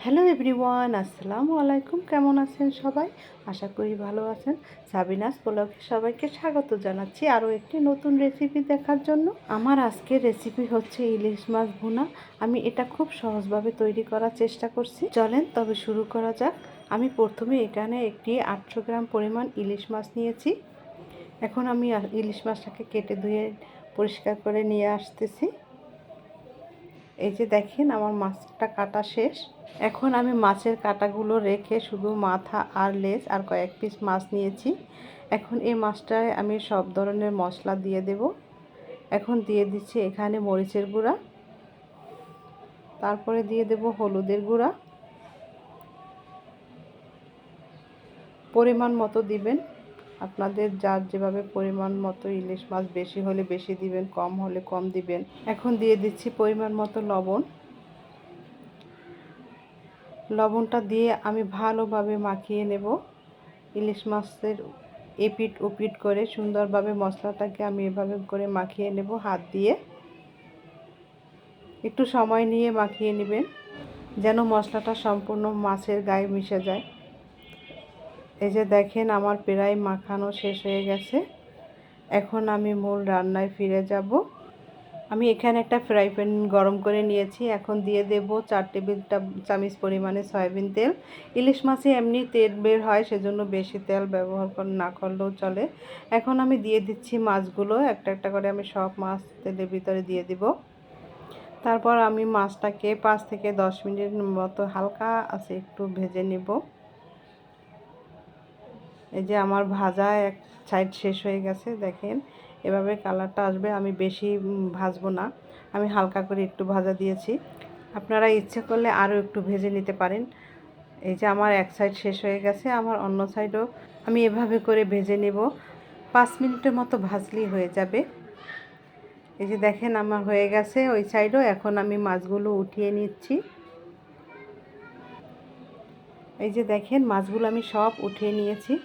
Hello everyone, আসসালামু আলাইকুম। কেমন আছেন সবাই? আশা করি ভালো আছেন। সাবিনাস ব্লগে সবাইকে স্বাগত জানাচ্ছি আরও একটি নতুন রেসিপি দেখার জন্য। আমার আজকের রেসিপি হচ্ছে ইলিশ মাছ ভুনা। আমি এটা খুব সহজভাবে তৈরি করার চেষ্টা করছি। চলেন তবে শুরু করা যাক। আমি প্রথমে এখানে একটি 800 গ্রাম পরিমাণ ইলিশ মাছ নিয়েছি। এখন আমি ইলিশ মাছটাকে কেটে ধুয়ে পরিষ্কার করে নিয়ে আসতেছি। এই যে দেখেন আমার মাছটা কাটা শেষ। এখন আমি মাছের কাঁটাগুলো রেখে শুধু মাথা আর লেজ আর কয়েক পিস মাছ নিয়েছি। এখন এই মাছটায় আমি সব ধরনের মশলা দিয়ে দেব। এখন দিয়ে দিচ্ছি এখানে মরিচের গুঁড়া, তারপরে দিয়ে দেব হলুদের গুঁড়া, পরিমাণ মতো দিবেন। আপনাদের যার যেভাবে পরিমাণ মতো, ইলিশ মাছ বেশি হলে বেশি দিবেন, কম হলে কম দিবেন। এখন দিয়ে দিচ্ছি পরিমাণ মতো লবণ। লবণটা দিয়ে আমি ভালোভাবে মাখিয়ে নেব। ইলিশ মাছের এপিট ওপিট করে সুন্দরভাবে মশলাটাকে আমি এভাবে করে মাখিয়ে নেব হাত দিয়ে। একটু সময় নিয়ে মাখিয়ে নেবেন যেন মশলাটা সম্পূর্ণ মাছের গায়ে মিশে যায়। এই যে দেখেন আমার প্রায় মাখানো শেষ হয়ে গেছে। এখন আমি মূল রান্নায় ফিরে যাব। আমি এখানে একটা ফ্রাই প্যান গরম করে নিয়েছি। এখন দিয়ে দেব 4 টেবিল চামচ পরিমাণে সয়াবিন তেল। ইলিশ মাছে এমনি তেল বের হয়, সেজন্য বেশি তেল ব্যবহার না করলেও চলে। এখন আমি দিয়ে দিচ্ছি মাছগুলো, একটা একটা করে আমি সব মাছ তেলের ভিতরে দিয়ে দিব। তারপর আমি মাছটাকে 5 থেকে 10 মিনিট মতো হালকা আছে একটু ভেজে নেব। এই যে আমার ভাজা এক সাইড শেষ হয়ে গেছে, দেখেন এভাবে কালারটা আসবে। আমি বেশি ভাজবো না, আমি হালকা করে একটু ভাজা দিয়েছি। আপনারা ইচ্ছে করলে আরও একটু ভেজে নিতে পারেন। এই যে আমার এক সাইড শেষ হয়ে গেছে, আমার অন্য সাইডও আমি এভাবে করে ভেজে নেব। 5 মিনিটের মতো ভাজলেই হয়ে যাবে। এই যে দেখেন আমার হয়ে গেছে ওই সাইডও। এখন আমি মাছগুলো উঠিয়ে নিচ্ছি। এই যে দেখেন মাছগুলো আমি সব উঠিয়ে নিয়েছি।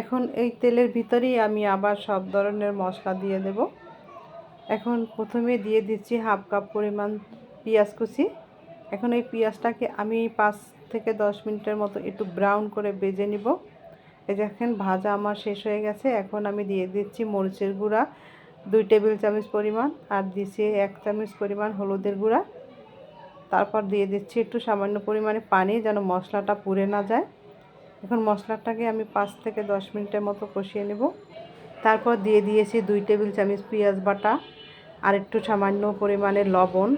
এখন এই তেলের ভিতরেই আমি আবার সব ধরনের মশলা দিয়ে দেব। এখন প্রথমে দিয়ে দিচ্ছি হাফ কাপ পরিমাণ পেঁয়াজ কুচি। এখন এই পেঁয়াজটাকে আমি 5 থেকে 10 মিনিটের মতো একটু ব্রাউন করে ভেজে নিব। এই দেখেন ভাজা আমার শেষ হয়ে গেছে। এখন আমি দিয়ে দিচ্ছি মরিচের গুঁড়া 2 টেবিল চামচ পরিমাণ, আর দিচ্ছি 1 চামচ পরিমাণ হলুদের গুঁড়া। তারপর দিয়ে দিচ্ছি একটু সামান্য পরিমাণে পানি যেন মশলাটা পুড়ে না যায়। এখন মশলাটাকে আমি 5 থেকে 10 মিনিটের মতো কষিয়ে নেব। তারপর দিয়ে দিয়েছি 2 টেবিল চামচ পেঁয়াজ বাটা আর একটু সামান্য পরিমাণে লবণ।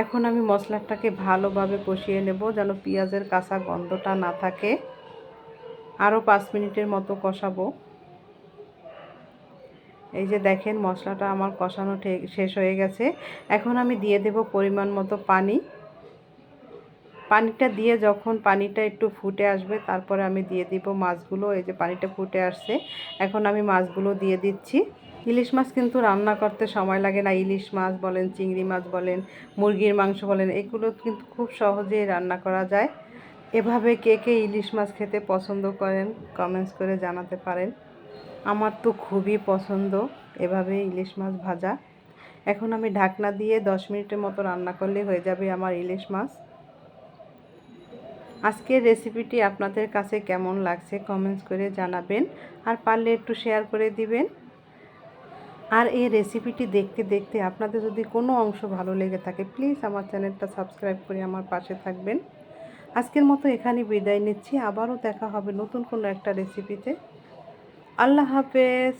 এখন আমি মশলাটাকে ভালোভাবে কষিয়ে নেব যেন পেঁয়াজের কাঁচা গন্ধটা না থাকে। আরও 5 মিনিটের মতো কষাবো। এই যে দেখেন মশলাটা আমার কষানো শেষ হয়ে গেছে। এখন আমি দিয়ে দেব পরিমাণ মতো পানি। পানিটা দিয়ে যখন পানিটা একটু ফুটে আসবে, তারপরে আমি দিয়ে দিব মাছগুলো। এই যে পানিটা ফুটে আসছে, এখন আমি মাছগুলো দিয়ে দিচ্ছি। ইলিশ মাছ কিন্তু রান্না করতে সময় লাগে না। ইলিশ মাছ বলেন, চিংড়ি মাছ বলেন, মুরগির মাংস বলেন, এগুলো কিন্তু খুব সহজেই রান্না করা যায়। এভাবে কে কে ইলিশ মাছ খেতে পছন্দ করেন কমেন্টস করে জানাতে পারেন। আমার তো খুবই পছন্দ এভাবে ইলিশ মাছ ভাজা। এখন আমি ঢাকনা দিয়ে 10 মিনিটের মতো রান্না করলে হয়ে যাবে আমার ইলিশ মাছ। আজকের রেসিপিটি আপনাদের কাছে কেমন লাগছে কমেন্টস করে জানাবেন, আর পারলে একটু শেয়ার করে দিবেন। আর এই রেসিপিটি দেখতে দেখতে আপনাদের যদি কোনো অংশ ভালো লেগে থাকে, প্লিজ আমার চ্যানেলটা সাবস্ক্রাইব করে আমার পাশে থাকবেন। আজকের মতো এখানে বিদায় নিচ্ছি। আবারও দেখা হবে নতুন কোনো একটা রেসিপিতে। আল্লাহ হাফেজ।